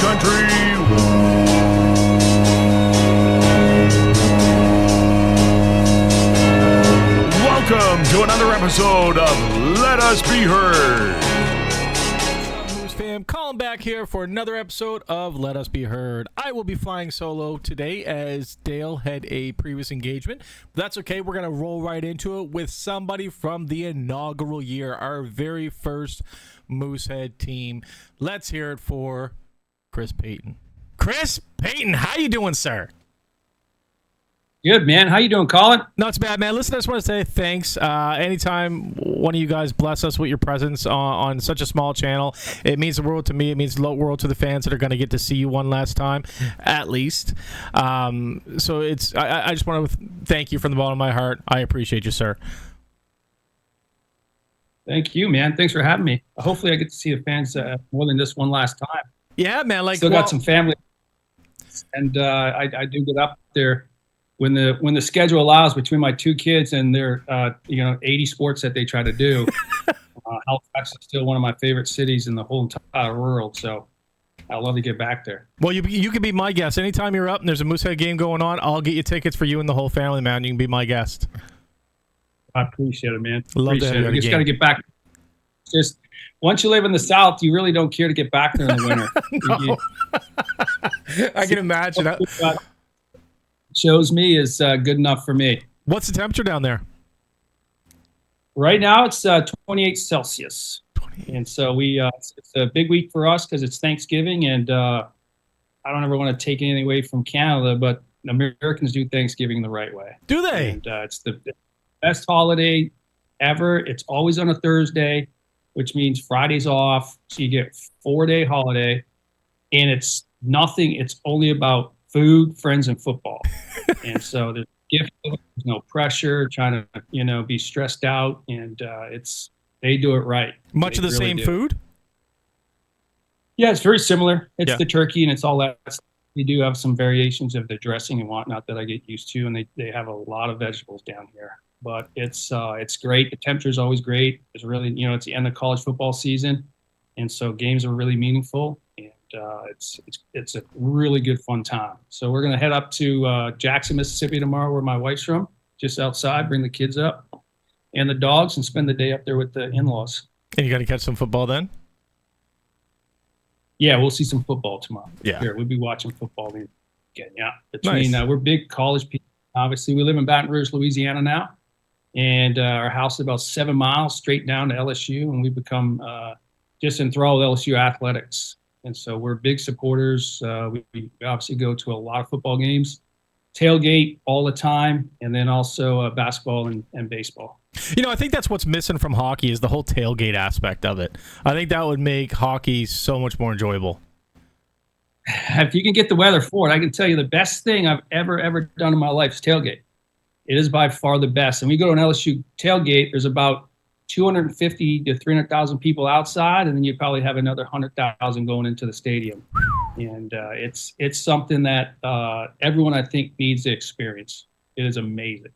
Country. Welcome to another episode of Let Us Be Heard. What's up, Moose fam? Colin back here for another episode of Let Us Be Heard. I will be flying solo today as Dale had a previous engagement. But that's okay. We're going to roll right into it with somebody from the inaugural year, our very first Moosehead team. Let's hear it for Chris Peyton. Chris Peyton, how you doing, sir? Good, man. How you doing, Colin? Not too bad, man. Listen, I just want to say thanks. Anytime one of you guys bless us with your presence on such a small channel, it means the world to me. It means the world to the fans that are going to get to see you one last time, at least. So it's. I just want to thank you from the bottom of my heart. I appreciate you, sir. Thank you, man. Thanks for having me. Hopefully, I get to see the fans more than just one last time. Yeah, man. Still got some family, and I do get up there when the schedule allows between my two kids and their 80 sports that they try to do. Halifax is still one of my favorite cities in the whole entire world, so I love to get back there. Well, you can be my guest anytime you're up and there's a Moosehead game going on. I'll get you tickets for you and the whole family, man. You can be my guest. I appreciate it, man. Love appreciate to have it. You just got to get back. Just once you live in the South, you really don't care to get back there in the winter. I can imagine. Shows me is good enough for me. What's the temperature down there? Right now, it's 28 Celsius. 28. And so it's a big week for us because it's Thanksgiving, and I don't ever want to take anything away from Canada, but Americans do Thanksgiving the right way. Do they? And it's the best holiday ever. It's always on a Thursday, which means Friday's off, so you get 4-day holiday, and it's nothing. It's only about food, friends, and football. And so there's no pressure, trying to be stressed out, and they do it right. Much of the same food? Yeah, it's very similar. It's the turkey and it's all that. We do have some variations of the dressing and whatnot that I get used to, and they have a lot of vegetables down here. But it's great. The temperature is always great. It's really it's the end of college football season, and so games are really meaningful. It's a really good fun time. So we're going to head up to Jackson, Mississippi tomorrow, where my wife's from, just outside, bring the kids up and the dogs and spend the day up there with the in-laws. And you got to catch some football then? Yeah, we'll see some football tomorrow. Yeah. Here, we'll be watching football again. Yeah. We're big college people. Obviously, we live in Baton Rouge, Louisiana now. And our house is about 7 miles straight down to LSU. And we've become just enthralled with LSU athletics. And so we're big supporters. We obviously go to a lot of football games, tailgate all the time, and then also basketball and baseball. I think that's what's missing from hockey is the whole tailgate aspect of it. I think that would make hockey so much more enjoyable. If you can get the weather for it, I can tell you the best thing I've ever done in my life is tailgate. It is by far the best. And we go to an LSU tailgate, there's about 250 to 300,000 people outside, and then you probably have another 100,000 going into the stadium. And it's something that everyone, I think, needs to experience. It is amazing.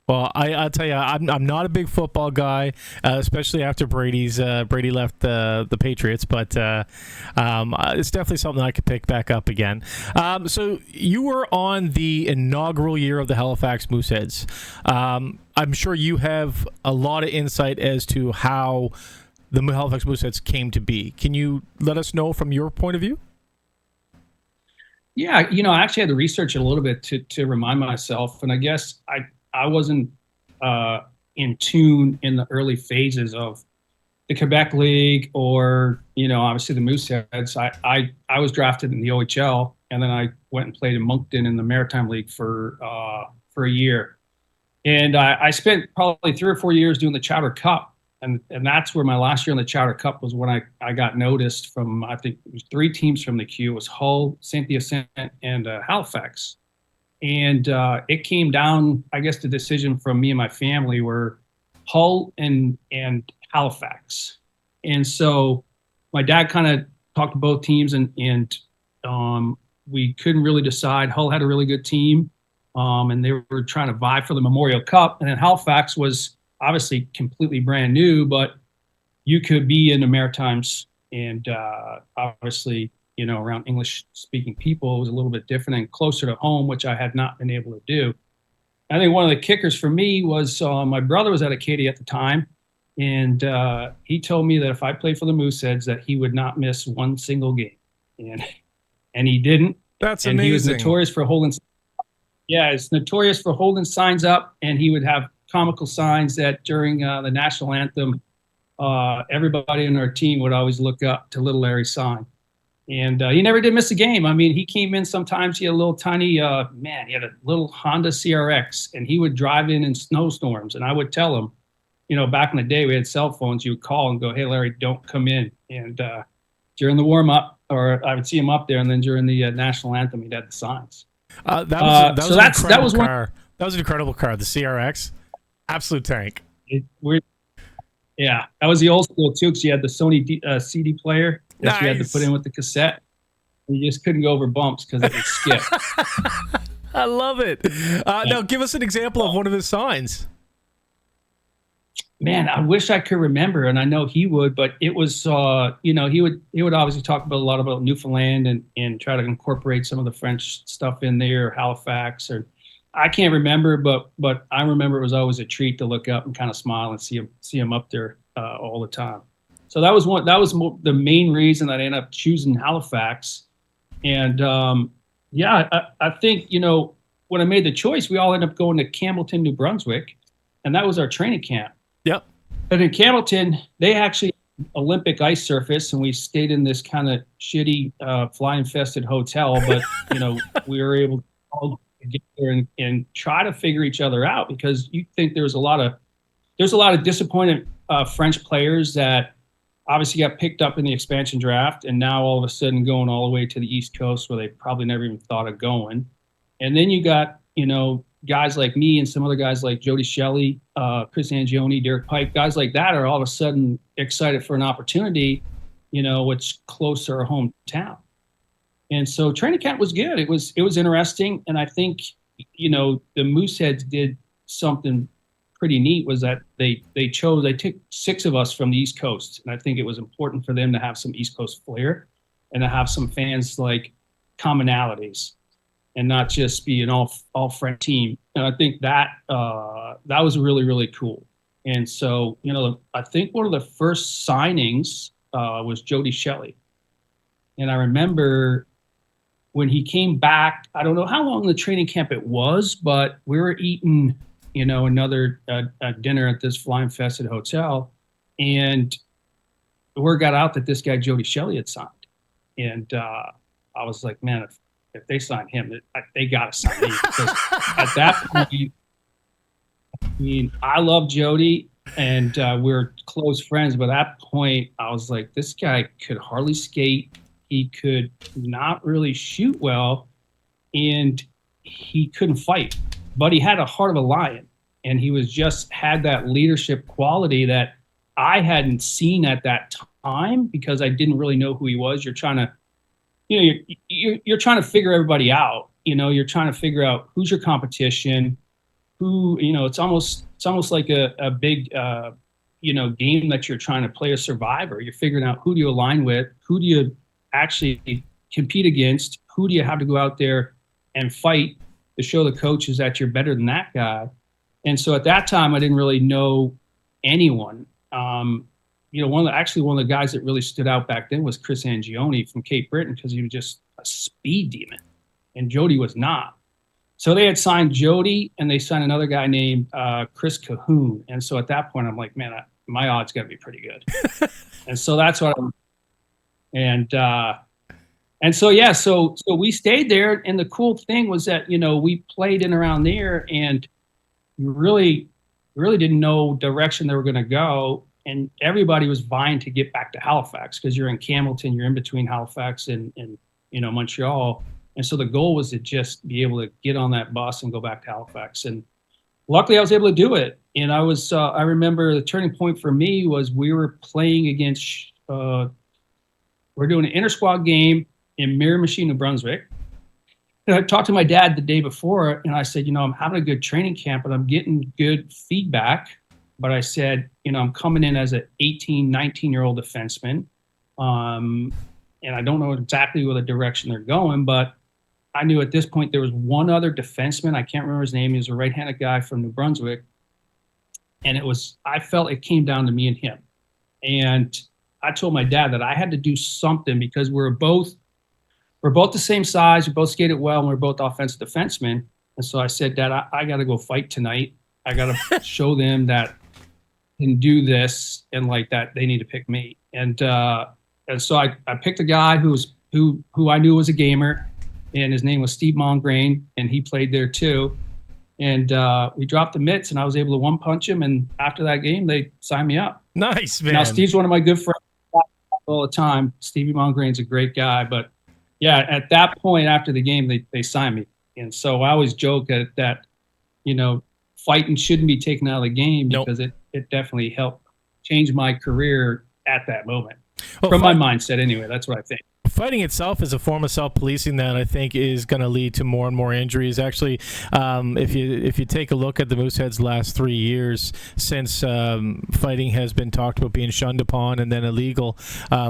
Well, I'll tell you, I'm not a big football guy, especially after Brady left the Patriots, but it's definitely something I could pick back up again. So you were on the inaugural year of the Halifax Mooseheads. I'm sure you have a lot of insight as to how the Halifax Mooseheads came to be. Can you let us know from your point of view? Yeah, I actually had to research it a little bit to remind myself, and I guess I wasn't in tune in the early phases of the Quebec League or, obviously the Mooseheads. I was drafted in the OHL, and then I went and played in Moncton in the Maritime League for a year. And I spent probably 3 or 4 years doing the Chowder Cup. And that's where my last year on the Chowder Cup was when I got noticed from, I think it was 3 teams from the Q. It was Hull, St. Hyacinthe, and Halifax. And it came down, I guess the decision from me and my family were Hull and Halifax. And so my dad kind of talked to both teams and we couldn't really decide. Hull had a really good team and they were trying to vie for the Memorial Cup. And then Halifax was obviously completely brand new, but you could be in the Maritimes and obviously around English speaking people. It was a little bit different and closer to home, which I had not been able to do. I think one of the kickers for me was my brother was at Acadia at the time, and he told me that if I played for the Mooseheads, that he would not miss one single game, and he didn't. That's and amazing. He was notorious for holding. Yeah, it's notorious for holding signs up, and he would have comical signs that during the national anthem, everybody in our team would always look up to Little Larry's sign. And he never did miss a game. I mean, he came in sometimes, he had a little tiny, he had a little Honda CRX, and he would drive in snowstorms. And I would tell him, back in the day, we had cell phones. You would call and go, "Hey, Larry, don't come in." And during the warm-up, or I would see him up there, and then during the national anthem, he'd have the signs. That was an incredible car, the CRX. Absolute tank. Yeah, that was the old school, too, because you had the Sony CD player that you had to put in with the cassette. You just couldn't go over bumps because it would skip. I love it. Now, give us an example of one of his signs. Man, I wish I could remember, and I know he would, but it was, he would obviously talk about a lot about Newfoundland and try to incorporate some of the French stuff in there, or Halifax, or I can't remember, but I remember it was always a treat to look up and kind of smile and see him up there all the time. So that was the main reason that I ended up choosing Halifax. And I think, when I made the choice, we all ended up going to Campbellton, New Brunswick, and that was our training camp. Yep. But in Campbellton, they actually Olympic ice surface, and we stayed in this kind of shitty fly-infested hotel. But we were able to all get there and try to figure each other out, because you think there's a lot of disappointed French players that obviously got picked up in the expansion draft, and now all of a sudden going all the way to the East Coast where they probably never even thought of going. And then you got guys like me and some other guys like Jody Shelley, Chris Angione, Derek Pike, guys like that are all of a sudden excited for an opportunity, which close to our hometown. And so training camp was good. It was interesting. And I think, the Mooseheads did something pretty neat, was that they took 6 of us from the East Coast. And I think it was important for them to have some East Coast flair and to have some fans like commonalities, and not just be an all French team. And I think that was really, really cool. And so, I think one of the first signings was Jody Shelley. And I remember when he came back, I don't know how long the training camp it was, but we were eating, another dinner at this fly-infested hotel, and the word got out that this guy Jody Shelley had signed. And I was like, man, if they sign him, they got to sign me. Because at that point, I love Jody, and we're close friends. But at that point, I was like, this guy could hardly skate. He could not really shoot well, and he couldn't fight. But he had a heart of a lion, and he had that leadership quality that I hadn't seen at that time, because I didn't really know who he was. You're trying to you're trying to figure everybody out. You're trying to figure out who's your competition, who, it's almost like a big, game that you're trying to play a survivor. You're figuring out who do you align with, who do you actually compete against, who do you have to go out there and fight to show the coaches that you're better than that guy. And so at that time, I didn't really know anyone. One of the guys that really stood out back then was Chris Angione from Cape Breton, because he was just a speed demon, and Jody was not. So they had signed Jody, and they signed another guy named Chris Cahoon. And so at that point, I'm like, man, my odds got to be pretty good. And so that's what so we stayed there. And the cool thing was that, we played in around there, and we really didn't know direction they were going to go. And everybody was vying to get back to Halifax, because you're in Campbellton, you're in between Halifax and Montreal. And so the goal was to just be able to get on that bus and go back to Halifax. And luckily I was able to do it. And I remember the turning point for me was we were playing against, we're doing an inter-squad game in Miramichi, New Brunswick. And I talked to my dad the day before, and I said, I'm having a good training camp, and I'm getting good feedback. But I said, I'm coming in as an 18, 19-year-old defenseman. and I don't know exactly where the direction they're going, but I knew at this point there was one other defenseman. I can't remember his name. He was a right-handed guy from New Brunswick. And I felt it came down to me and him. And I told my dad that I had to do something because we're both the same size. We both skated well, and we're both offensive defensemen. And so I said, Dad, I got to go fight tonight. I got to show them that I can do this, and like that they need to pick me. And so I picked a guy who I knew was a gamer, and his name was Steve Mongrain, and he played there too. And we dropped the mitts, and I was able to one punch him. And after that game, they signed me up. Nice, man. Now Steve's one of my good friends all the time. Stevie Mongrain's a great guy, but yeah, at that point after the game, they signed me. And so I always joke that fighting shouldn't be taken out of the game because it definitely helped change my career at that moment. From my mindset anyway, that's what I think. Fighting itself is a form of self-policing that I think is going to lead to more and more injuries. Actually, if you take a look at the Mooseheads' last 3 years since fighting has been talked about being shunned upon and then illegal,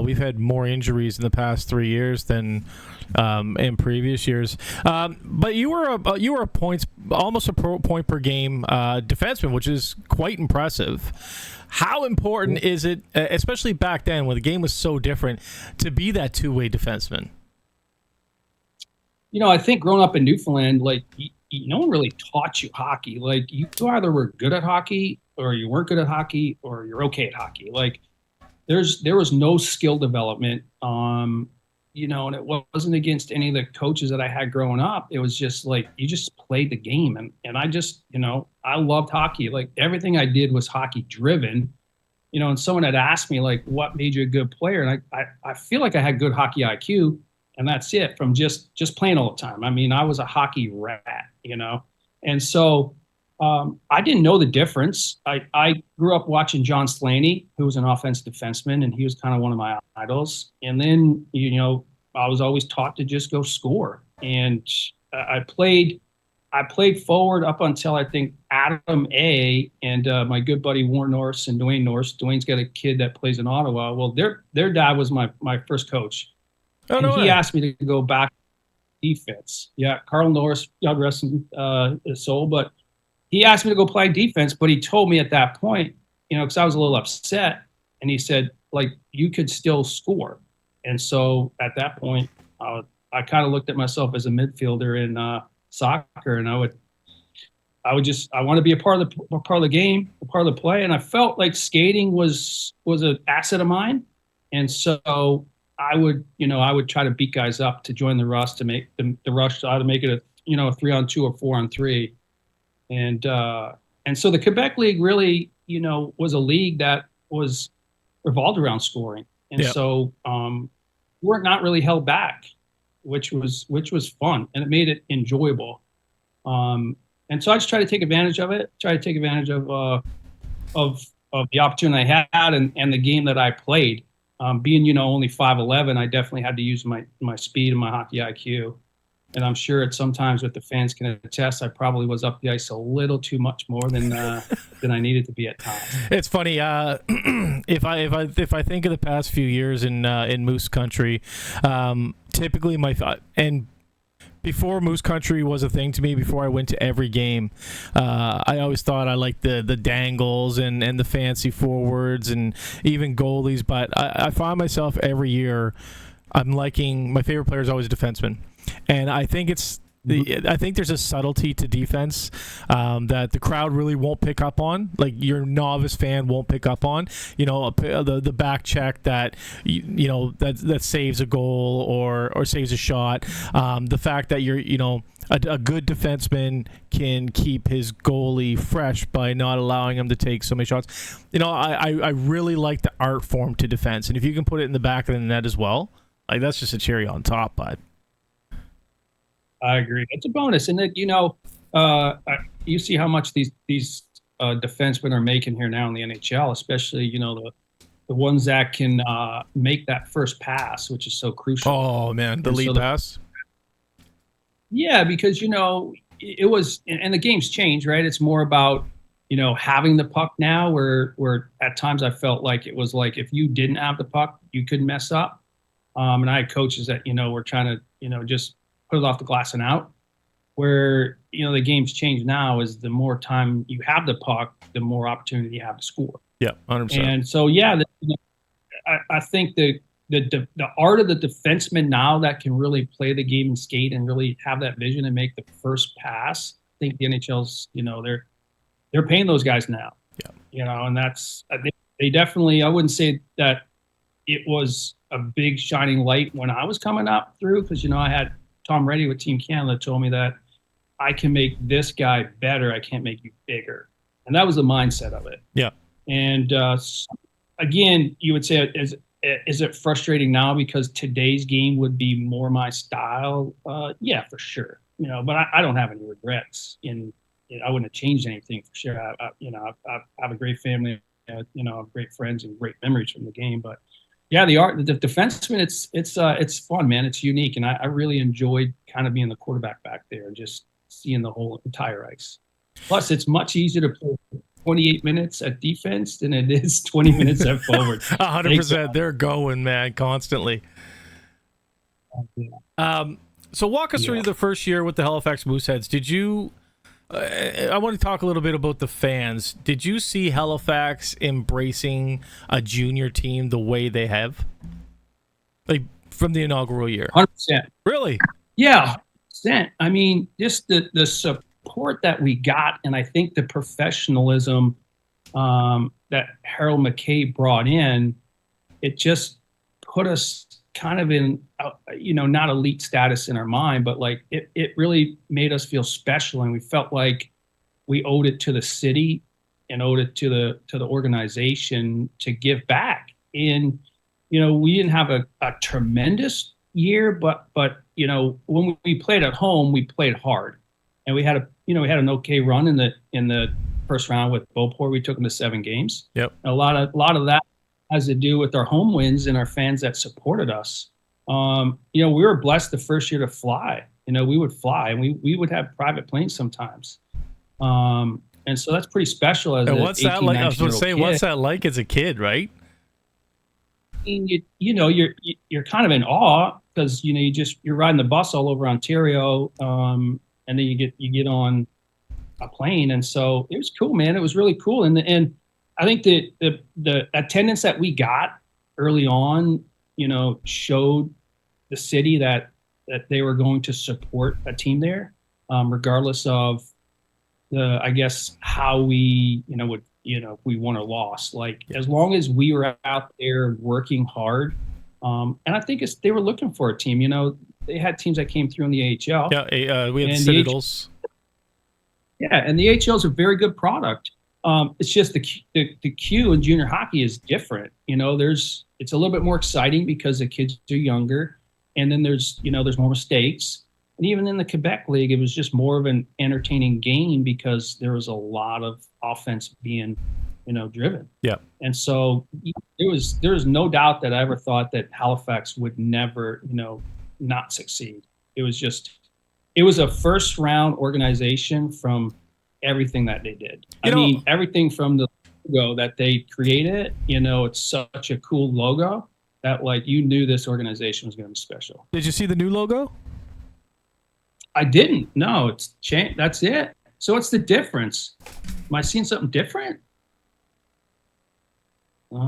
we've had more injuries in the past 3 years than in previous years. But you were almost a point per game defenseman, which is quite impressive. How important is it, especially back then when the game was so different, to be that two-way defenseman? I think growing up in Newfoundland, like no one really taught you hockey. Like you either were good at hockey or you weren't good at hockey or you're okay at hockey. Like there was no skill development. And it wasn't against any of the coaches that I had growing up. It was just like you just played the game, and I just I loved hockey. Like everything I did was hockey driven. And someone had asked me like, what made you a good player? And I feel like I had good hockey IQ, and that's it from just playing all the time. I mean, I was a hockey rat, and so I didn't know the difference. I grew up watching John Slaney, who was an offensive defenseman, and he was kind of one of my idols. And then, I was always taught to just go score. And I played forward up until I think Adam A. and my good buddy Warren Norris and Dwayne Norris. Dwayne's got a kid that plays in Ottawa. Well, their dad was my first coach. Oh, and no he way. asked me to go back defense. Yeah, Carl Norris, God rest his soul, but he asked me to go play defense, but he told me at that point, because I was a little upset, and he said, like, you could still score. And so at that point, I kind of looked at myself as a midfielder in soccer, and I want to be a part of the game, a part of the play. And I felt like skating was an asset of mine, and so I would try to beat guys up to join the rush to make the rush to make it a 3-on-2 or 4-on-3. And so the Quebec League really, was a league that was revolved around scoring. And so we're not really held back, which was fun, and it made it enjoyable. And so I just try to take advantage of it, try to take advantage of the opportunity I had and the game that I played. Being, only 5'11", I definitely had to use my speed and my hockey IQ. And I'm sure at sometimes with the fans can attest, I probably was up the ice a little too much more than I needed to be at times. It's funny. If I think of the past few years in Moose Country, typically and before Moose Country was a thing to me, before I went to every game, I always thought I liked the dangles and the fancy forwards and even goalies. But I find myself every year, I'm liking my favorite player is always a defenseman. And I think I think there's a subtlety to defense that the crowd really won't pick up on. Like your novice fan won't pick up on. The back check that that saves a goal or saves a shot. The fact that you're a good defenseman can keep his goalie fresh by not allowing him to take so many shots. I really like the art form to defense, and if you can put it in the back of the net as well, like that's just a cherry on top, bud. I agree. It's a bonus, and you see how much these defensemen are making here now in the NHL, especially the ones that can make that first pass, which is so crucial. Oh man, the lead pass. Yeah, because it was, and the game's changed, right? It's more about having the puck now, where at times I felt like it was like if you didn't have the puck, you could mess up. And I had coaches that, were trying to, just put it off the glass and out. Where, the game's changed now is the more time you have the puck, the more opportunity you have to score. Yeah, 100%. And so, I think the art of the defenseman now that can really play the game and skate and really have that vision and make the first pass. I think the NHL's, they're paying those guys now. Yeah. And that's, I think they definitely, I wouldn't say that it was a big shining light when I was coming up through, because, I had Tom Reddy with Team Canada told me that I can make this guy better. I can't make you bigger. And that was the mindset of it. Yeah. And again, you would say, is it frustrating now because today's game would be more my style? Yeah, for sure. But I don't have any regrets. I wouldn't have changed anything for sure. I have a great family. I have great friends and great memories from the game. But yeah, the defenseman, it's fun, man. It's unique, and I really enjoyed kind of being the quarterback back there and just seeing the whole entire ice. Plus, it's much easier to play 28 minutes at defense than it is 20 minutes at forward. 100%. They're going, man, constantly. So walk us through the first year with the Halifax Mooseheads. Did you I want to talk a little bit about the fans. Did you see Halifax embracing a junior team the way they have? Like from the inaugural year? 100%. Really? Yeah, 100%. I mean, just the support that we got, and I think the professionalism that Harold McKay brought in, it just put us kind of in, not elite status in our mind, but like it really made us feel special, and we felt like we owed it to the city and owed it to the organization to give back. And we didn't have a tremendous year, but when we played at home, we played hard, and we had an okay run in the first round with Beauport. We took them to 7 games. Yep. A lot of that has to do with our home wins and our fans that supported us. We were blessed the first year to fly. We would fly, and we would have private planes sometimes. And so that's pretty special as what's that 18, like? I was going to say, kid. what's that like as a kid, right? And you're kind of in awe because you're riding the bus all over Ontario, and then you get on a plane, and so it was cool, man. It was really cool, and I think the attendance that we got early on, showed the city that they were going to support a team there, regardless of how we if we won or lost. Like as long as we were out there working hard, and I think they were looking for a team. They had teams that came through in the AHL. Yeah, we had Citadels. And the AHL is a very good product. It's just the Q in junior hockey is different. It's a little bit more exciting because the kids are younger, and then there's more mistakes. And even in the Quebec League, it was just more of an entertaining game because there was a lot of offense being, driven. Yeah. And so there was no doubt that I ever thought that Halifax would never, not succeed. It was a first round organization from everything that they did. Everything from the logo that they created, it's such a cool logo that you knew this organization was going to be special. Did you see the new logo? I didn't. No, it's changed. That's it. So what's the difference? Am I seeing something different?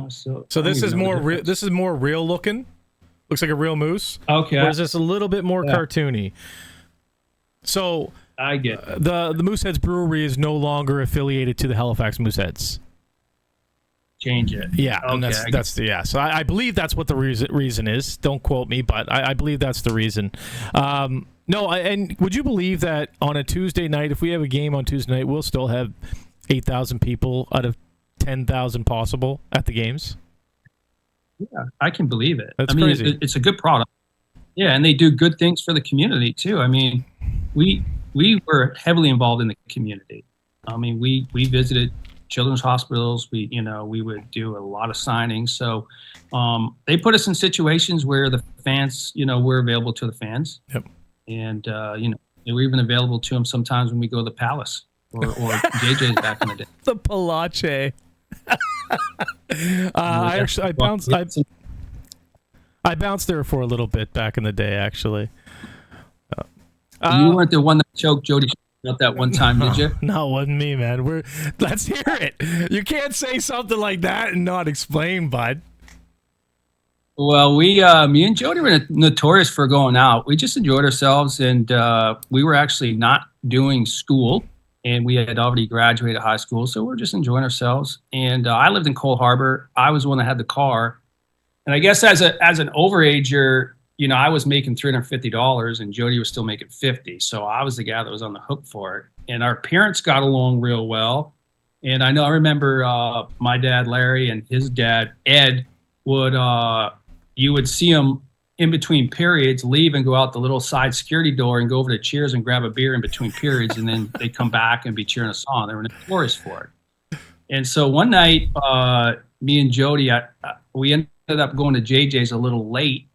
So this is more this is more real looking. Looks like a real moose. Okay. Whereas this a little bit more cartoony. So I get it. The Mooseheads Brewery is no longer affiliated to the Halifax Mooseheads. Change it. Yeah, okay, and that's the. So I believe that's what the reason is. Don't quote me, but I believe that's the reason. No, and would you believe that on a Tuesday night, if we have a game on Tuesday night, we'll still have 8,000 people out of 10,000 possible at the games? Yeah, I can believe it. That's crazy. It's a good product. Yeah, and they do good things for the community too. We were heavily involved in the community. We visited children's hospitals. We would do a lot of signings. So they put us in situations where the fans, we're available to the fans. Yep. And they were even available to them sometimes when we go to the Palace or JJ's back in the day. The Palace. I I bounced there for a little bit back in the day, actually. You weren't the one that choked Jody out that one time, did you? No, it wasn't me, man. Let's hear it. You can't say something like that and not explain, bud. Well, me and Jody were notorious for going out. We just enjoyed ourselves, and we were actually not doing school, and we had already graduated high school, so we were just enjoying ourselves. And I lived in Cole Harbor. I was the one that had the car, and I guess as an overager, I was making $350, and Jody was still making $50. So I was the guy that was on the hook for it. And our parents got along real well. And I remember my dad Larry and his dad Ed would you would see them in between periods leave and go out the little side security door and go over to Cheers and grab a beer in between periods, and then they'd come back and be cheering us on. They were notorious for it. And so one night, me and Jody, we ended up going to JJ's a little late.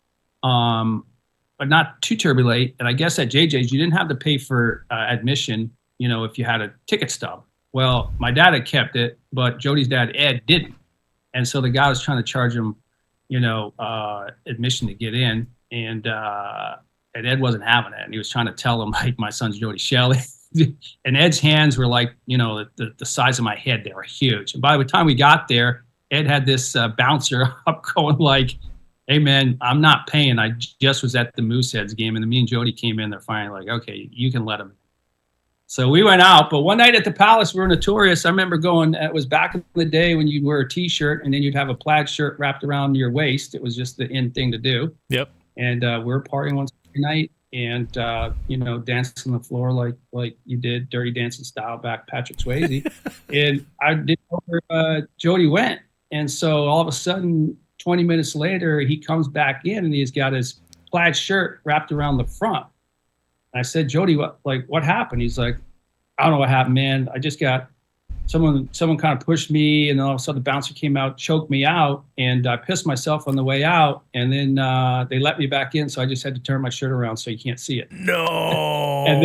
But not too terribly late. And I guess at JJ's, you didn't have to pay for admission, if you had a ticket stub. Well, my dad had kept it, but Jody's dad, Ed, didn't. And so the guy was trying to charge him, admission to get in. And Ed wasn't having it. And he was trying to tell him, like, my son's Jody Shelley. And Ed's hands were like, the size of my head. They were huge. And by the time we got there, Ed had this bouncer up going like, hey, man, I'm not paying. I just was at the Mooseheads game, and then me and Jody came in. They're finally like, okay, you can let him. So we went out. But one night at the Palace, we were notorious. I remember going, it was back in the day when you'd wear a T-shirt, and then you'd have a plaid shirt wrapped around your waist. It was just the in thing to do. Yep. And we were partying one night and, dancing on the floor like you did, Dirty Dancing style back Patrick Swayze. And I didn't know where Jody went. And so all of a sudden, 20 minutes later, he comes back in and he's got his plaid shirt wrapped around the front. And I said, Jody, what happened? He's like, I don't know what happened, man. I just got someone kind of pushed me, and then all of a sudden the bouncer came out, choked me out, and I pissed myself on the way out. And then they let me back in, so I just had to turn my shirt around so you can't see it. No. and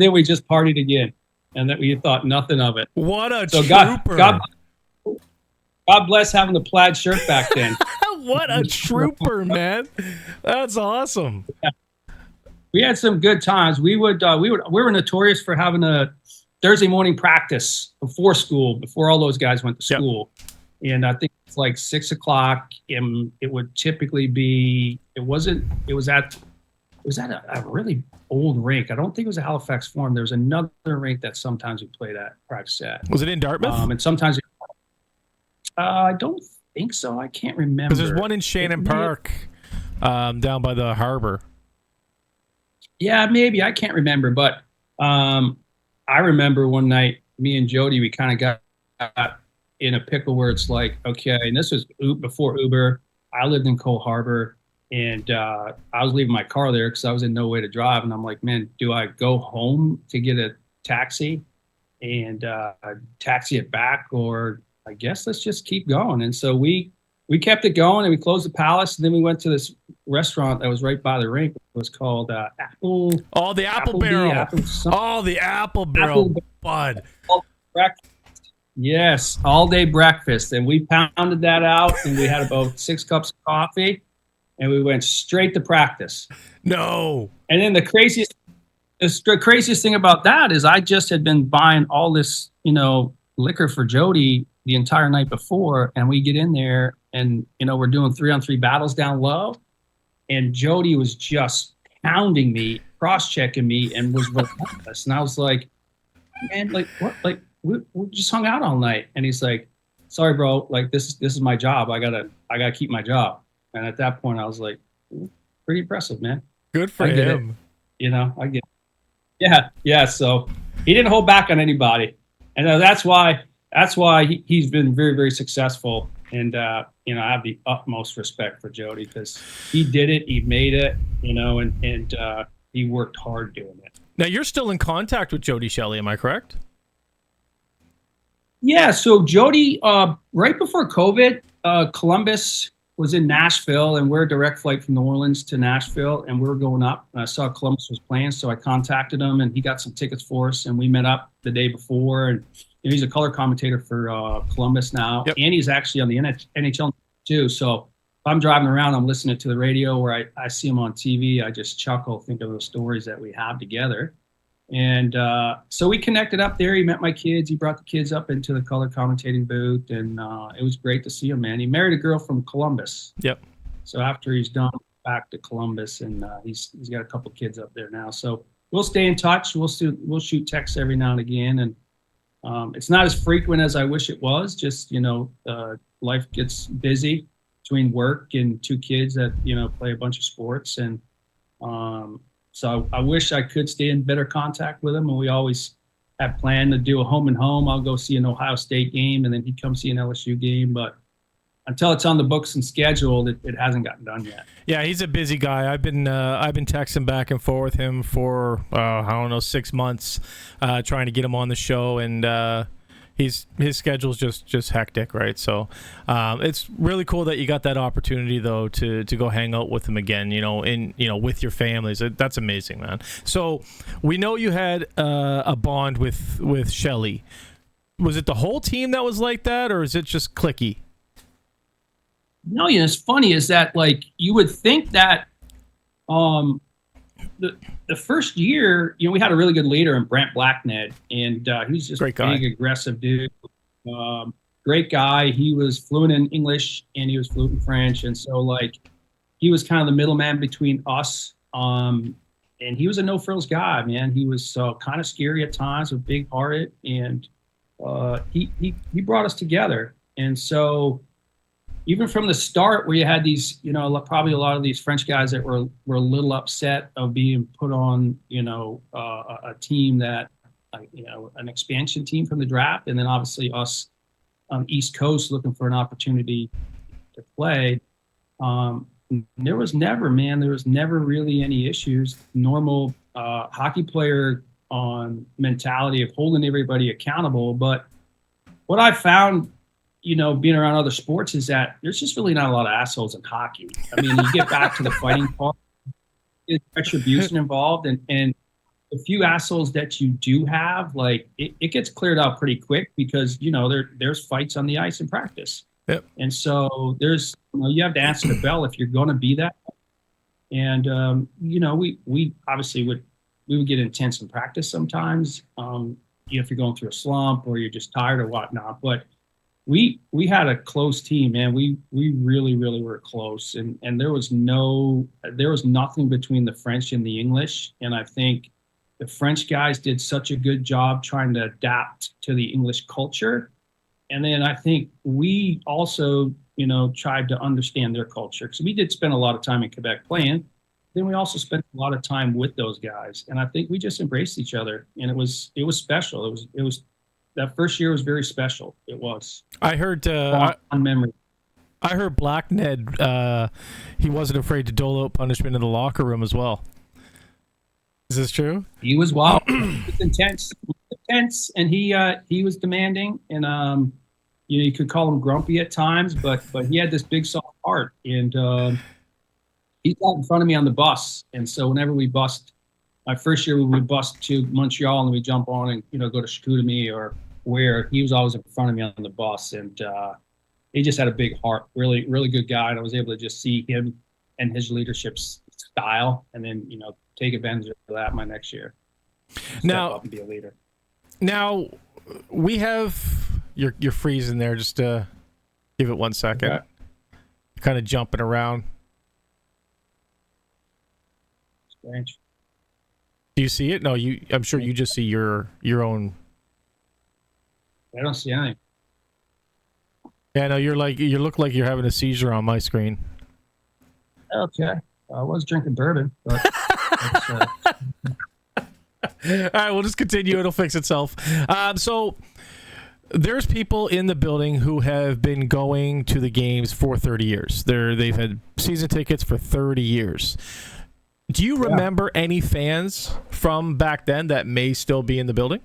then we just partied again, and then we thought nothing of it. What a trooper! God bless having the plaid shirt back then. What a trooper, man! That's awesome. Yeah. We had some good times. We were notorious for having a Thursday morning practice before school, before all those guys went to school. Yep. And I think it's like 6 o'clock. And it would typically be. It was at a really old rink. I don't think it was a Halifax Forum. There was another rink that sometimes we played at, practice at. Was it in Dartmouth? And sometimes. I don't think so. I can't remember. Because there's one in Shannon Park, down by the harbor. Yeah, maybe. I can't remember. But I remember one night, me and Jody, we kind of got in a pickle where it's like, okay, and this was before Uber. I lived in Cole Harbor, and I was leaving my car there because I was in no way to drive. And I'm like, man, do I go home to get a taxi and taxi it back, or I guess let's just keep going? And so we kept it going, and we closed the Palace, and then we went to this restaurant that was right by the rink. It was called Apple. Oh, the Apple Barrel. The Apple Barrel, bud. Breakfast. Yes, all day breakfast. And we pounded that out, and we had about 6 cups of coffee, and we went straight to practice. No. And then the craziest thing about that is I just had been buying all this, liquor for Jody the entire night before, and we get in there, and we're doing 3-on-3 battles down low, and Jody was just pounding me, cross-checking me, and was relentless. And I was like, man, like what? Like we just hung out all night. And he's like, sorry, bro, like this is my job. I gotta keep my job. And at that point, I was like, pretty impressive, man. Good for him. I get it. Yeah. So he didn't hold back on anybody, and that's why he's been very, very successful. And I have the utmost respect for Jody because he did it, he made it, and he worked hard doing it. Now you're still in contact with Jody Shelley, am I correct? Yeah. So Jody, right before COVID, Columbus was in Nashville, and we're a direct flight from New Orleans to Nashville, and we were going up. And I saw Columbus was playing, so I contacted him, and he got some tickets for us, and we met up the day before. And he's a color commentator for Columbus now, yep. And he's actually on the NHL too. So I'm driving around, I'm listening to the radio, or I see him on TV, I just chuckle, think of the stories that we have together. And so we connected up there. He met my kids. He brought the kids up into the color commentating booth, and it was great to see him, man. He married a girl from Columbus. Yep. So after he's done, back to Columbus, and he's got a couple kids up there now. So we'll stay in touch. We'll shoot texts every now and again, and it's not as frequent as I wish it was. Just life gets busy between work and two kids that play a bunch of sports, and so I wish I could stay in better contact with him. And we always have planned to do a home and home. I'll go see an Ohio State game, and then he'd come see an LSU game. But until it's on the books and scheduled, it hasn't gotten done yet. Yeah, he's a busy guy. I've been texting back and forth with him for 6 months, trying to get him on the show, and his schedule's just hectic, right? So it's really cool that you got that opportunity though to go hang out with him again, with your families. That's amazing, man. So we know you had a bond with Shelly. Was it the whole team that was like that, or is it just cliquey? No, it's funny is that like you would think that the first year, we had a really good leader in Brent Blackned, and he's just a big, aggressive dude. Great guy. He was fluent in English and he was fluent in French, and so like he was kind of the middleman between us. And he was a no frills guy, man. He was kind of scary at times, but big hearted, and he brought us together. And so even from the start, where you had these, probably a lot of these French guys that were a little upset of being put on, a team that, an expansion team from the draft, and then obviously us on the East Coast looking for an opportunity to play. There was never really any issues. Normal hockey player mentality of holding everybody accountable. But what I found, being around other sports, is that there's just really not a lot of assholes in hockey. I mean, you get back to the fighting part, there's retribution involved, and the few assholes that you do have, like it gets cleared out pretty quick because there's fights on the ice in practice. Yep. And so there's you have to answer the bell if you're going to be that. And we obviously would get intense in practice sometimes. If you're going through a slump or you're just tired or whatnot, but we had a close team, man. We really, really were close, and there was nothing between the French and the English. And I think the French guys did such a good job trying to adapt to the English culture. And then I think we also, tried to understand their culture, because we did spend a lot of time in Quebec playing. Then we also spent a lot of time with those guys, and I think we just embraced each other, and it was special. It was that first year was very special. It was. I heard on memory. I heard Blackned, he wasn't afraid to dole out punishment in the locker room as well. Is this true? He was wild. He was intense, and he was demanding, and you could call him grumpy at times, but he had this big soft heart, and he got in front of me on the bus. And so whenever we bust, my first year we would bust to Montreal and we jump on and go to Chicoutimi or where, he was always in front of me on the bus, and he just had a big heart, really, really good guy, and I was able to just see him and his leadership style, and then take advantage of that my next year. Now, up and be a leader. Now we have you're freezing there. Just give it 1 second. Okay. Kind of jumping around. Strange. Do you see it? No, I'm sure you just see your own. I don't see anything. Yeah, no, you look like you're having a seizure on my screen. Okay, I was drinking bourbon, but. All right, we'll just continue. It'll fix itself. So there's people in the building who have been going to the games for 30 years. They've had season tickets for 30 years. Do you remember any fans from back then that may still be in the building?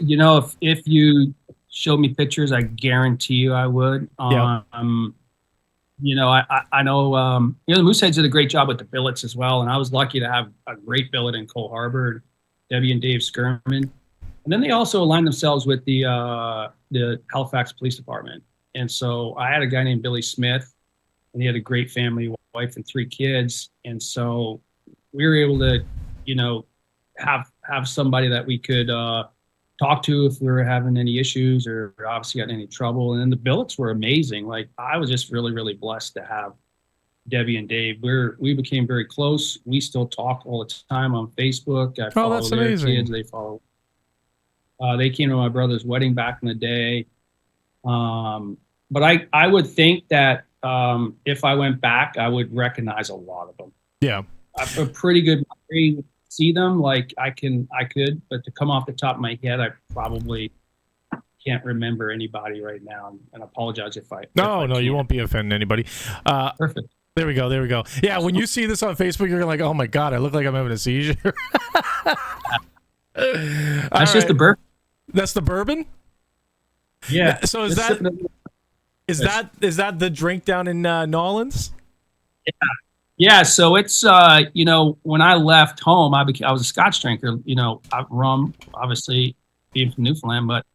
If you showed me pictures, I guarantee you I would. Yeah. I know, the Mooseheads did a great job with the billets as well, and I was lucky to have a great billet in Cole Harbour, Debbie and Dave Skirman. And then they also aligned themselves with the Halifax Police Department. And so I had a guy named Billy Smith and he had a great family, wife and 3 kids. And so we were able to, you know, have somebody that we could talk to if we were having any issues or obviously got in any trouble. And then the billets were amazing. Like I was just really, really blessed to have Debbie and Dave. We became very close. We still talk all the time on Facebook. I follow that's their amazing. kids. They follow. They came to my brother's wedding back in the day. But I would think that if I went back, I would recognize a lot of them. Yeah. I have a pretty good memory to see them. Like I could, but to come off the top of my head, I probably can't remember anybody right now. And I apologize if I. No, if I you can't. won't be offending anybody. Perfect. There we go. Yeah, when you see this on Facebook, you're like, oh my God, I look like I'm having a seizure. That's just the bourbon. That's the bourbon? Yeah. So is that the drink down in Nolans? Yeah. So it's you know, when I left home, I was a Scotch drinker. You know, rum, obviously, being from Newfoundland, but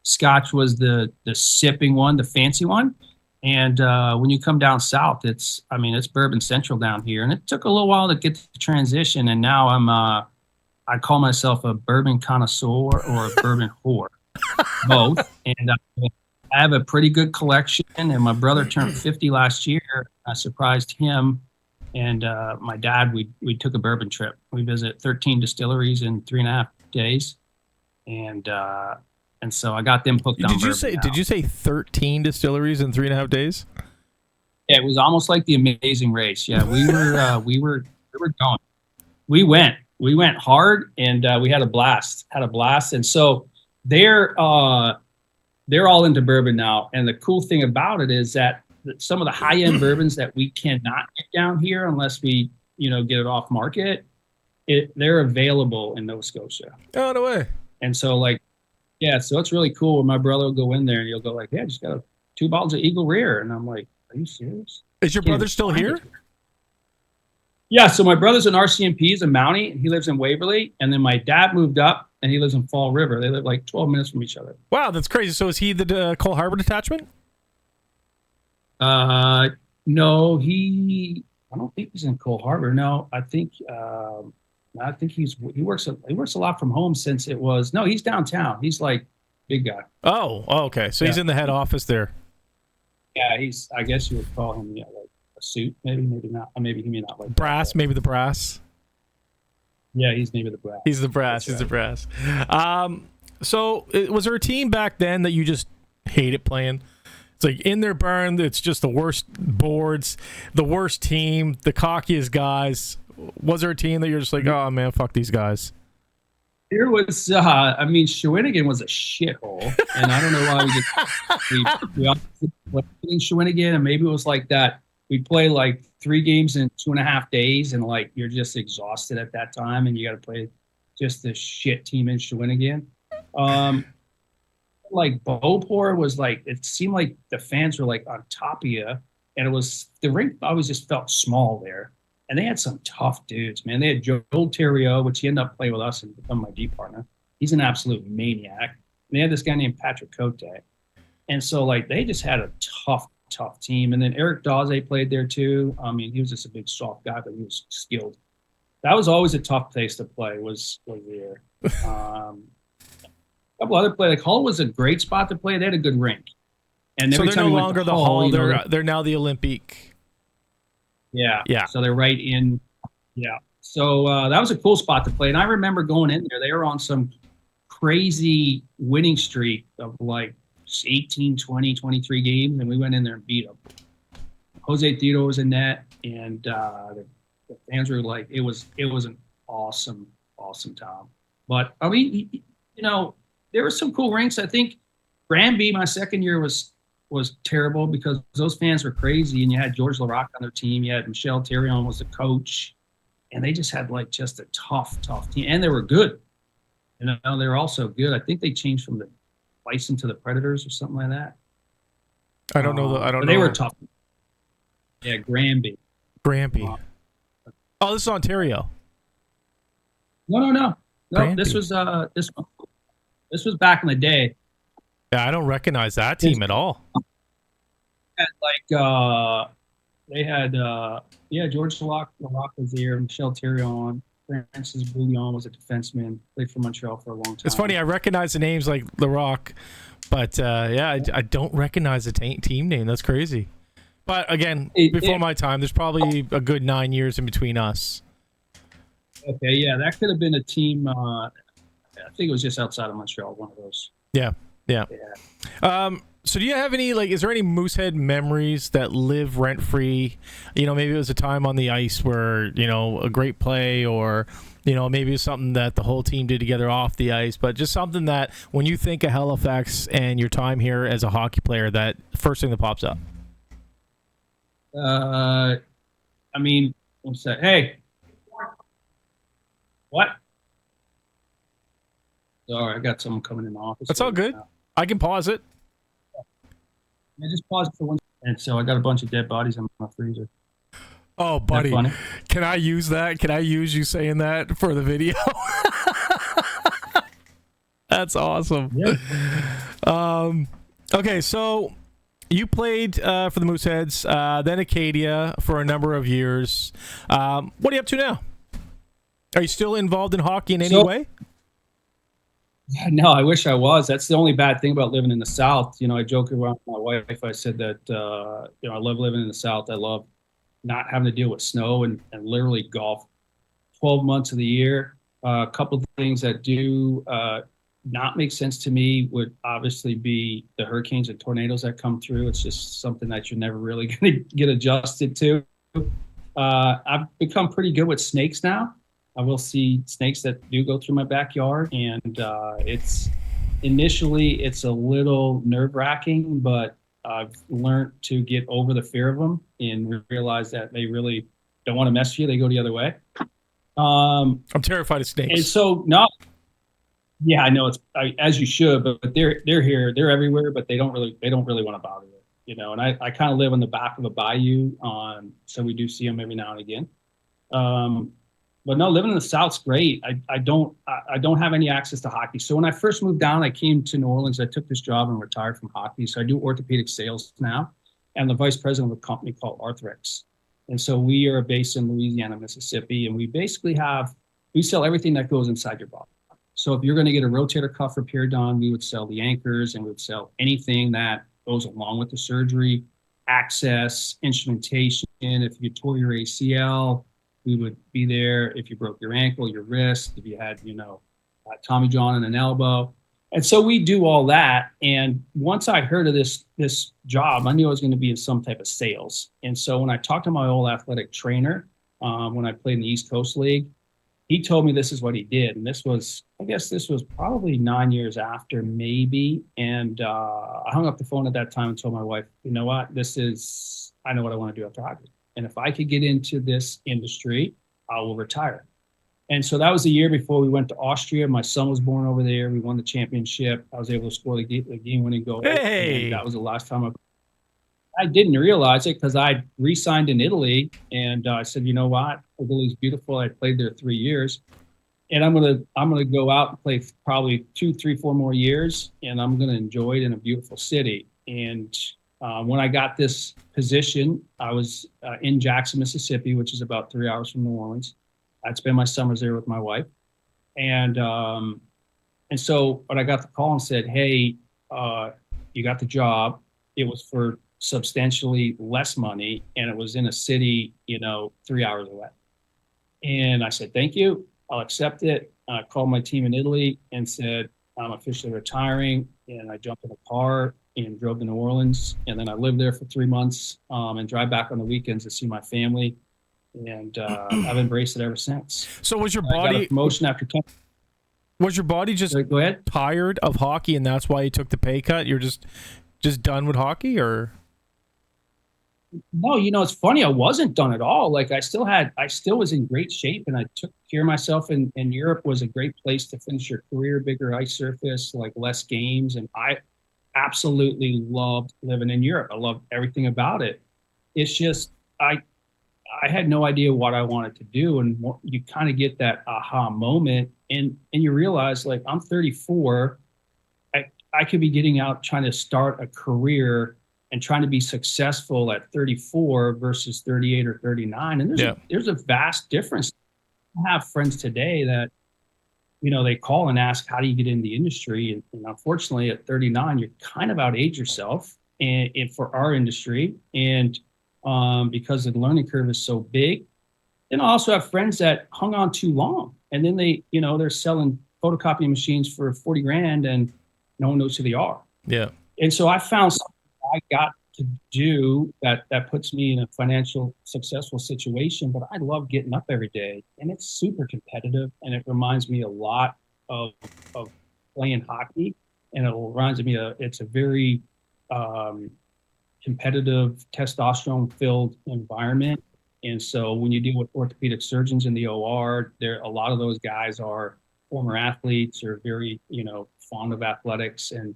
Scotch was the sipping one, the fancy one. And when you come down south, it's bourbon central down here, and it took a little while to get the transition. And now I call myself a bourbon connoisseur or a bourbon whore, both. And I have a pretty good collection. And my brother turned 50 last year. I surprised him, and my dad. We took a bourbon trip. We visited 13 distilleries in 3.5 days, and so I got them hooked on bourbon. Did you say 13 distilleries in 3.5 days? Yeah, it was almost like the Amazing Race. Yeah, we were going. We went hard, and we had a blast. And so they're all into bourbon now. And the cool thing about it is that some of the high end bourbons that we cannot get down here unless we get it off market, they're available in Nova Scotia. Oh, no way. And so yeah, so it's really cool. My brother will go in there and he'll go like, "Yeah, I just got 2 bottles of Eagle Rare," and I'm like, "Are you serious?" Is your brother still here? Yeah, so my brother's an RCMP, he's a Mountie, and he lives in Waverly. And then my dad moved up, and he lives in Fall River. They live like 12 minutes from each other. Wow, that's crazy. So is he the Cole Harbour detachment? No, I don't think he's in Cole Harbour. No, I think he works a lot from home since it was. No, he's downtown. He's like big guy. Oh, okay. So he's in the head office there. Yeah, I guess you would call him like a suit, maybe not. Maybe he may not like brass, that. maybe the brass. Yeah, he's maybe the brass. He's the brass. He's the brass. So was there a team back then that you just hated playing? It's like in their burn, it's just the worst boards, the worst team, the cockiest guys. Was there a team that you're just like, oh man, fuck these guys? There was, Shawinigan was a shithole, and I don't know why we played in Shawinigan, and maybe it was like that. We play like 3 games in 2.5 days, and like you're just exhausted at that time, and you got to play just this shit team in Shawinigan. Like Beauport was like, it seemed like the fans were like on top of you, and it was the rink always just felt small there. And they had some tough dudes, man. They had Joel Theriault, which he ended up playing with us and become my D partner. He's an absolute maniac. And they had this guy named Patrick Cote. And so, like, they just had a tough team. And then Eric Dawes played there, too. I mean, he was just a big, soft guy, but he was skilled. That was always a tough place to play, was there. A couple other players. Like, Hull was a great spot to play. They had a good rink. And so they're no longer the Hull. They're now the Olympique. Yeah. So they're right in. Yeah. So that was a cool spot to play. And I remember going in there. They were on some crazy winning streak of like 18, 20, 23 games. And we went in there and beat them. Jose Theodore was in net. And the fans were like, it was an awesome time. But, I mean, there were some cool rinks. I think Granby, my second year, was terrible because those fans were crazy, and you had George Larocque on their team. You had Michel Therion was the coach, and they just had like just a tough team, and they were good. They were also good. I think they changed from the Bison to the Predators or something like that. I don't know. I don't know. They were tough. Yeah, Granby. Oh, this is Ontario. No. Granby. This was back in the day. Yeah, I don't recognize that team at all. Had They had George LaRock was there, Michel Thirion, Francis Bouillon was a defenseman, played for Montreal for a long time. It's funny, I recognize the names like LaRock, but I don't recognize the team name. That's crazy. But again, before my time, there's probably a good 9 years in between us. Okay, yeah, that could have been a team. I think it was just outside of Montreal, one of those. Yeah. So do you have any, is there any Moosehead memories that live rent-free? Maybe it was a time on the ice where, a great play, or, maybe it was something that the whole team did together off the ice, but just something that when you think of Halifax and your time here as a hockey player, that first thing that pops up. What's that? Hey. What? Sorry, I got someone coming in the office. That's all good. I can pause it. I just paused for one second. So I got a bunch of dead bodies in my freezer. Oh, buddy. Can I use that? Can I use you saying that for the video? That's awesome. Yeah. Okay, so you played for the Mooseheads, then Acadia for a number of years. What are you up to now? Are you still involved in hockey in any way? No, I wish I was. That's the only bad thing about living in the South. I joke around with my wife. I said that, I love living in the South. I love not having to deal with snow and literally golf 12 months of the year. A couple of things that do not make sense to me would obviously be the hurricanes and tornadoes that come through. It's just something that you're never really going to get adjusted to. I've become pretty good with snakes now. I will see snakes that do go through my backyard, and it's a little nerve-wracking, but I've learned to get over the fear of them and realize that they really don't want to mess with you. They go the other way. I'm terrified of snakes. And so, no, yeah, I know as you should, but they're here, they're everywhere, but they don't really want to bother you, And I kind of live on the back of a bayou, so we do see them every now and again. But no, living in the South's great. I don't have any access to hockey. So when I first moved down, I came to New Orleans. I took this job and retired from hockey. So I do orthopedic sales now. And the vice president of a company called Arthrex. And so we are based in Louisiana, Mississippi, and we basically we sell everything that goes inside your body. So if you're going to get a rotator cuff repair done, we would sell the anchors, and we would sell anything that goes along with the surgery, access, instrumentation. If you tore your ACL, we would be there. If you broke your ankle, your wrist, if you had, Tommy John and an elbow. And so we do all that. And once I heard of this job, I knew I was going to be in some type of sales. And so when I talked to my old athletic trainer, when I played in the East Coast League, he told me this is what he did. And this was probably 9 years after, maybe. And I hung up the phone at that time and told my wife, you know what, I know what I want to do after hockey. And if I could get into this industry, I will retire. And so that was a year before we went to Austria. My son was born over there. We won the championship. I was able to score the game-winning goal. Hey! And that was the last time I didn't realize it because I re-signed in Italy. And I said, you know what? Italy's beautiful. I played there 3 years. And I'm gonna go out and play probably 2, 3, 4 more years. And I'm going to enjoy it in a beautiful city. And when I got this position, I was in Jackson, Mississippi, which is about 3 hours from New Orleans. I'd spend my summers there with my wife. And so when I got the call and said, hey, you got the job, it was for substantially less money, and it was in a city, 3 hours away. And I said, thank you, I'll accept it. I called my team in Italy and said, I'm officially retiring. And I jumped in a car and drove to New Orleans. And then I lived there for 3 months and drive back on the weekends to see my family. And I've embraced it ever since. So was your body... I got a promotion after 10. Was your body just Go ahead. tired of hockey, and that's why you took the pay cut? You're just done with hockey, or? No, it's funny. I wasn't done at all. Like I still was in great shape, and I took care of myself. And Europe was a great place to finish your career, bigger ice surface, like less games. And I absolutely loved living in Europe. I loved everything about it. It's just, I had no idea what I wanted to do. And you kind of get that aha moment, and you realize, like, I'm 34. I could be getting out trying to start a career and trying to be successful at 34 versus 38 or 39. And there's a vast difference. I have friends today that, they call and ask, how do you get in the industry? And unfortunately at 39, you're kind of outage yourself and for our industry. And because the learning curve is so big. Then I also have friends that hung on too long, and then they're selling photocopying machines for 40 grand and no one knows who they are. Yeah. And so I found something I got to do that puts me in a financial successful situation, but I love getting up every day, and it's super competitive, and it reminds me a lot of playing hockey, and it reminds me it's a very competitive, testosterone-filled environment. And so when you deal with orthopedic surgeons in the OR, a lot of those guys are former athletes or very, fond of athletics. And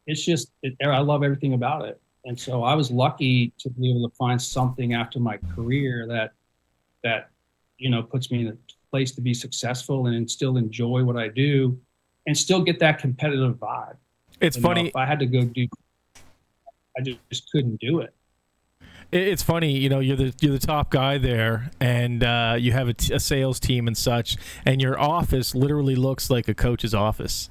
it's just, I love everything about it. And so I was lucky to be able to find something after my career that puts me in a place to be successful and still enjoy what I do and still get that competitive vibe. It's funny. If I had to go I just couldn't do it. It's funny, you're the top guy there, and you have a sales team and such, and your office literally looks like a coach's office.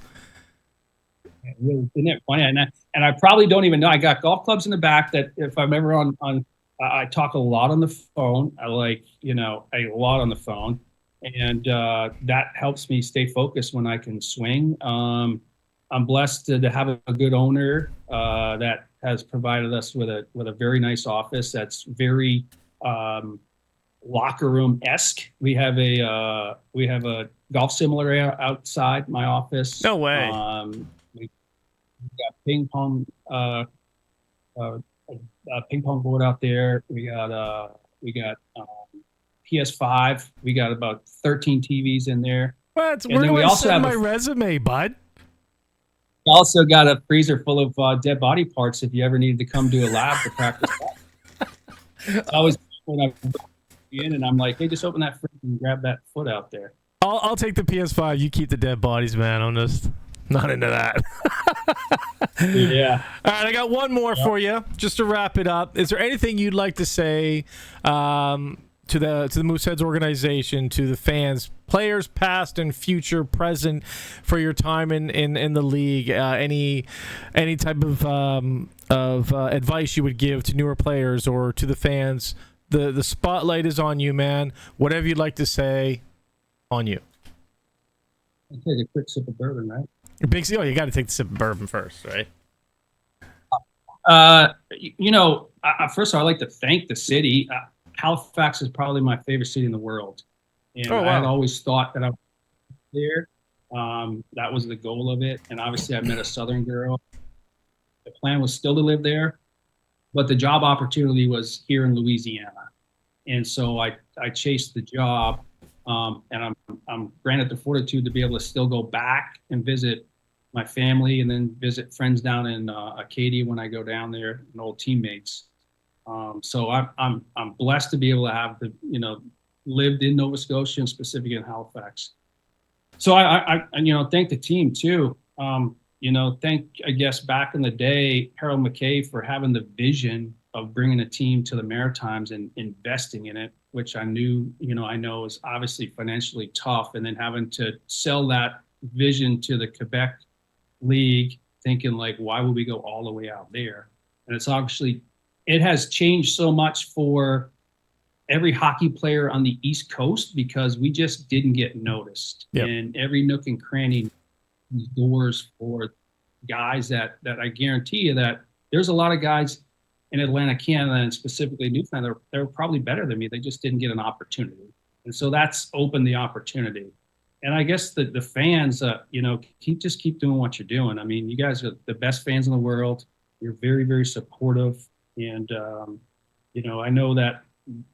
Really, isn't it funny? And I probably don't even know. I got golf clubs in the back that if I'm ever on I talk a lot on the phone. I like, a lot on the phone, and that helps me stay focused when I can swing. I'm blessed to have a good owner that has provided us with a very nice office that's very locker room-esque. We have a golf simulator outside my office. No way. We got ping pong board out there. We got PS5. We got about 13 TVs in there. What? Where do I send my resume, bud? We also got a freezer full of dead body parts if you ever needed to come to a lab to practice that. It's always when I'm in and I'm like, hey, just open that fridge and grab that foot out there. I'll take the PS5. You keep the dead bodies, man. I'm just not into that. Yeah. All right, I got one more for you, just to wrap it up. Is there anything you'd like to say to the Mooseheads organization, to the fans, players past and future, present, for your time in the league? Any type of advice you would give to newer players or to the fans? The spotlight is on you, man. Whatever you'd like to say, on you. I'll take a quick sip of bourbon, right? You got to take the sip of bourbon first, right? First of all, I'd like to thank the city. Halifax is probably my favorite city in the world. And wow. I had always thought that I was there. That was the goal of it. And obviously I met a Southern girl. The plan was still to live there, but the job opportunity was here in Louisiana. And so I chased the job, and I'm granted the fortitude to be able to still go back and visit my family and then visit friends down in Acadia when I go down there and old teammates. So I'm blessed to be able to have lived in Nova Scotia and specifically in Halifax. So I thank the team too. Thank, I guess, back in the day, Harold McKay for having the vision of bringing a team to the Maritimes and investing in it, which I know is obviously financially tough, and then having to sell that vision to the Quebec League, thinking like, why would we go all the way out there? And it has changed so much for every hockey player on the East Coast because we just didn't get noticed. Yep. And every nook and cranny doors for guys that I guarantee you that there's a lot of guys in Atlantic Canada and specifically Newfoundland, they're probably better than me. They just didn't get an opportunity. And so that's opened the opportunity. And I guess the fans, keep doing what you're doing. I mean, you guys are the best fans in the world. You're very, very supportive. And, I know that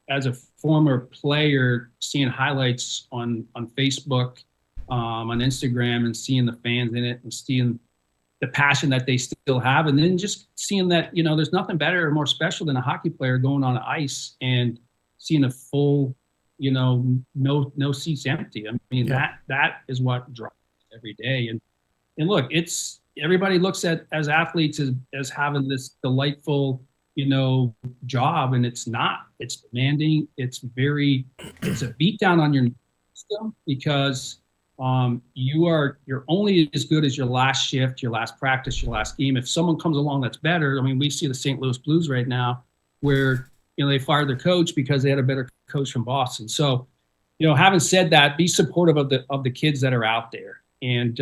as a former player, seeing highlights on Facebook, on Instagram, and seeing the fans in it and seeing the passion that they still have, and then just seeing that, there's nothing better or more special than a hockey player going on ice and seeing a full, no seats empty. I mean, that is what drives every day. And look, it's everybody looks at as athletes as having this delightful, job, and it's not. It's demanding. It's a beat down on your system because you're only as good as your last shift, your last practice, your last game. If someone comes along that's better, I mean, we see the St. Louis Blues right now where, they fired their coach because they had a better coach from Boston. So, having said that, be supportive of the kids that are out there and,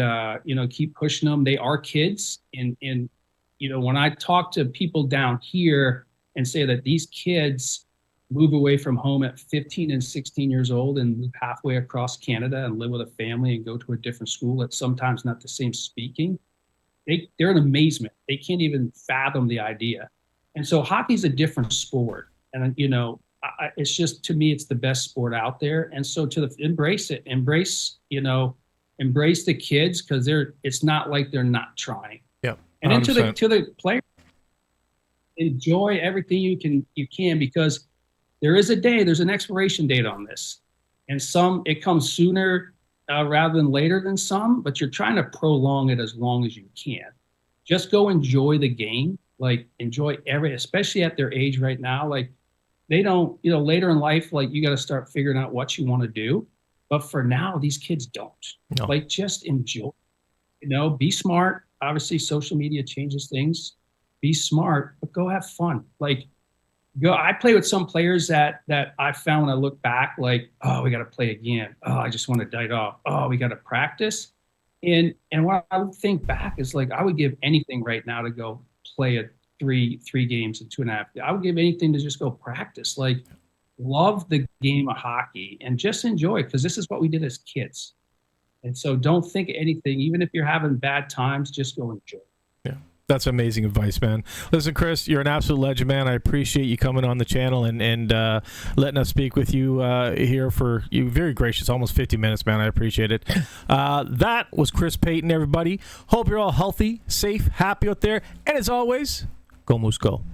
keep pushing them. They are kids. And, when I talk to people down here and say that these kids move away from home at 15 and 16 years old and move halfway across Canada and live with a family and go to a different school that's sometimes not the same speaking, they're in amazement. They can't even fathom the idea. And so hockey's a different sport. And, it's just, to me, it's the best sport out there. And so embrace it, embrace the kids because it's not like they're not trying. Yeah. And then to the players, enjoy everything you can because there's an expiration date on this. And it comes sooner rather than later than some, but you're trying to prolong it as long as you can. Just go enjoy the game, enjoy especially at their age right now. They don't, later in life, you got to start figuring out what you want to do. But for now, these kids don't. No. Just enjoy, be smart. Obviously, social media changes things. Be smart, but go have fun. I play with some players that I found when I look back, oh, we got to play again. Oh, I just want to die off. Oh, we got to practice. And what I would think back is I would give anything right now to go play three games in 2.5. I would give anything to just go practice. Love the game of hockey and just enjoy it because this is what we did as kids. And so don't think anything, even if you're having bad times, just go enjoy. Yeah. That's amazing advice, man. Listen, Chris, you're an absolute legend, man. I appreciate you coming on the channel and letting us speak with you here for you. Very gracious, almost 50 minutes, man. I appreciate it. That was Chris Peyton, everybody. Hope you're all healthy, safe, happy out there. And as always, go Moose, go.